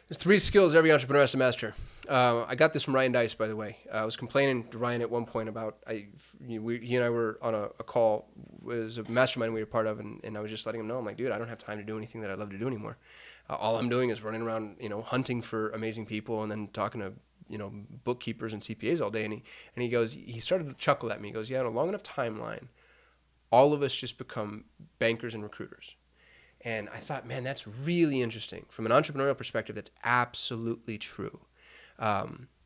There's 3 skills every entrepreneur has to master. I got this from Ryan Dice, by the way. I was complaining to Ryan at one point about he and I were on a call. It was a mastermind we were part of, and I was just letting him know. I'm like, dude, I don't have time to do anything that I love to do anymore. All I'm doing is running around, hunting for amazing people, and then talking to bookkeepers and CPAs all day. And he started to chuckle at me. He goes, yeah, in a long enough timeline, all of us just become bankers and recruiters. And I thought, man, that's really interesting. From an entrepreneurial perspective, that's absolutely true.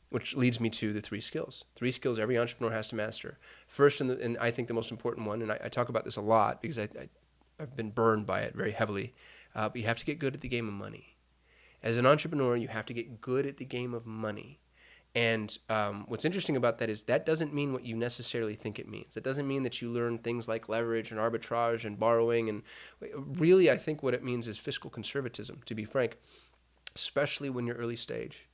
Which leads me to the 3 skills. 3 skills every entrepreneur has to master. First, and I think the most important one, and I talk about this a lot because I've been burned by it very heavily, but you have to get good at the game of money. As an entrepreneur, you have to get good at the game of money. And what's interesting about that is that doesn't mean what you necessarily think it means. It doesn't mean that you learn things like leverage and arbitrage and borrowing. And really, I think what it means is fiscal conservatism, to be frank, especially when you're early stage.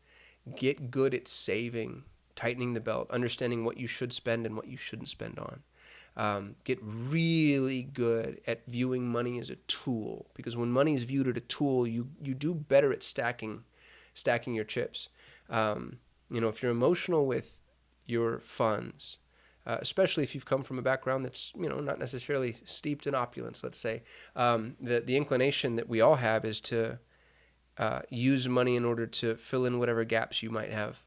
Get good at saving, tightening the belt, understanding what you should spend and what you shouldn't spend on. Get really good at viewing money as a tool, because when money is viewed as a tool, you do better at stacking your chips. If you're emotional with your funds, especially if you've come from a background that's not necessarily steeped in opulence, let's say, the inclination that we all have is to use money in order to fill in whatever gaps you might have,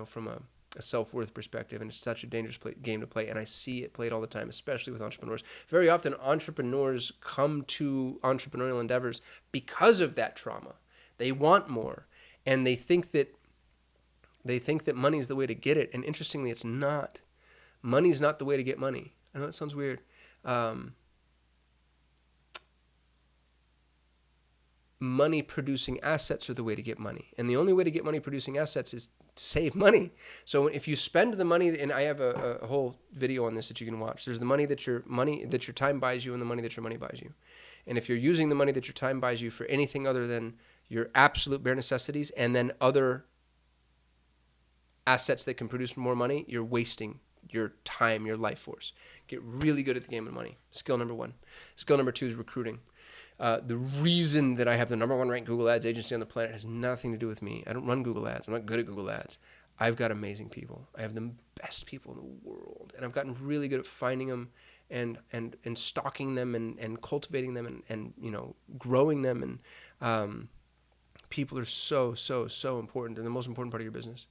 from a self-worth perspective. And it's such a dangerous game to play. And I see it played all the time, especially with entrepreneurs. Very often, entrepreneurs come to entrepreneurial endeavors because of that trauma. They want more, and they think that money is the way to get it. And interestingly, it's not. Money is not the way to get money. I know that sounds weird. Money producing assets are the way to get money. And the only way to get money producing assets is to save money. So if you spend the money, and I have a whole video on this that you can watch. There's the money that your time buys you, and the money that your money buys you. And if you're using the money that your time buys you for anything other than your absolute bare necessities and then other assets that can produce more money, you're wasting your time, your life force. Get really good at the game of money. Skill number 1. Skill number 2 is recruiting. The reason that I have the number 1 ranked Google Ads agency on the planet has nothing to do with me. I don't run Google Ads. I'm not good at Google Ads. I've got amazing people. I have the best people in the world, and I've gotten really good at finding them and stalking them and cultivating them and growing them. And people are so important. They're the most important part of your business.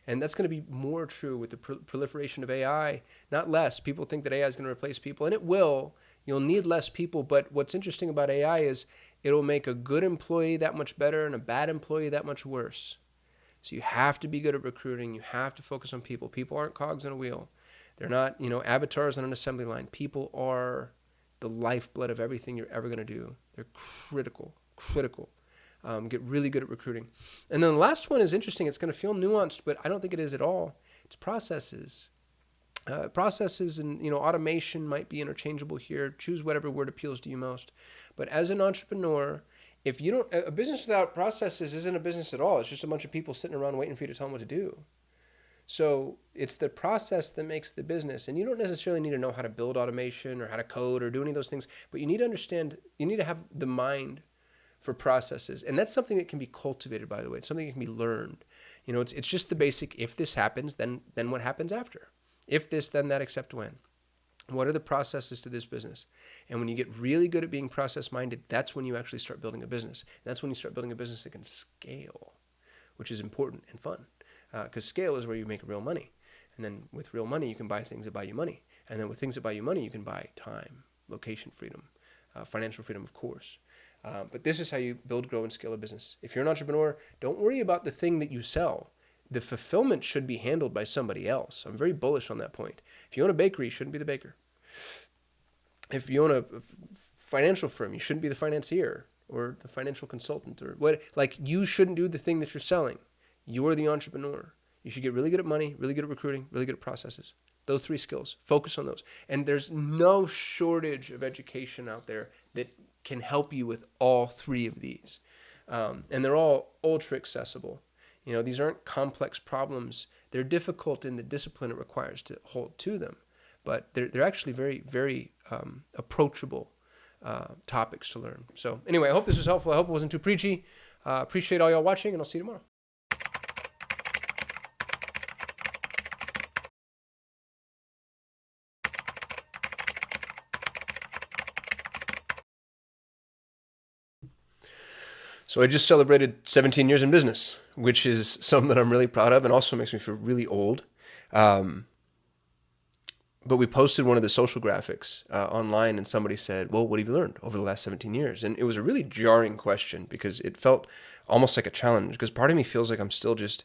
And that's going to be more true with the proliferation of AI, not less. People think that AI is going to replace people, and it will. You'll need less people, but what's interesting about AI is it'll make a good employee that much better and a bad employee that much worse. So you have to be good at recruiting. You have to focus on people. People aren't cogs on a wheel. They're not, avatars on an assembly line. People are the lifeblood of everything you're ever going to do. They're critical. Get really good at recruiting. And then the last one is interesting. It's going to feel nuanced, but I don't think it is at all. It's processes. Processes and automation might be interchangeable here. Choose whatever word appeals to you most. But as an entrepreneur, if you don't, a business without processes isn't a business at all. It's just a bunch of people sitting around waiting for you to tell them what to do. So it's the process that makes the business. And you don't necessarily need to know how to build automation or how to code or do any of those things, but you need to understand, you need to have the mind for processes. And that's something that can be cultivated, by the way. It's something that can be learned. It's just the basic, if this happens, then what happens after? If this, then that, except when. What are the processes to this business? And when you get really good at being process-minded, that's when you actually start building a business. That's when you start building a business that can scale, which is important and fun. Because scale is where you make real money. And then with real money, you can buy things that buy you money. And then with things that buy you money, you can buy time, location freedom, financial freedom, of course. But this is how you build, grow, and scale a business. If you're an entrepreneur, don't worry about the thing that you sell. The fulfillment should be handled by somebody else. I'm very bullish on that point. If you own a bakery, you shouldn't be the baker. If you own a financial firm, you shouldn't be the financier or the financial consultant or what. Like, you shouldn't do the thing that you're selling. You're the entrepreneur. You should get really good at money, really good at recruiting, really good at processes. Those 3 skills. Focus on those. And there's no shortage of education out there that can help you with all 3 of these. And they're all ultra accessible. These aren't complex problems. They're difficult in the discipline it requires to hold to them, but they're actually very, very approachable topics to learn. So anyway, I hope this was helpful. I hope it wasn't too preachy. Appreciate all y'all watching, and I'll see you tomorrow. So I just celebrated 17 years in business, which is something that I'm really proud of and also makes me feel really old. But we posted one of the social graphics online, and somebody said, well, what have you learned over the last 17 years? And it was a really jarring question because it felt almost like a challenge, because part of me feels like I'm still just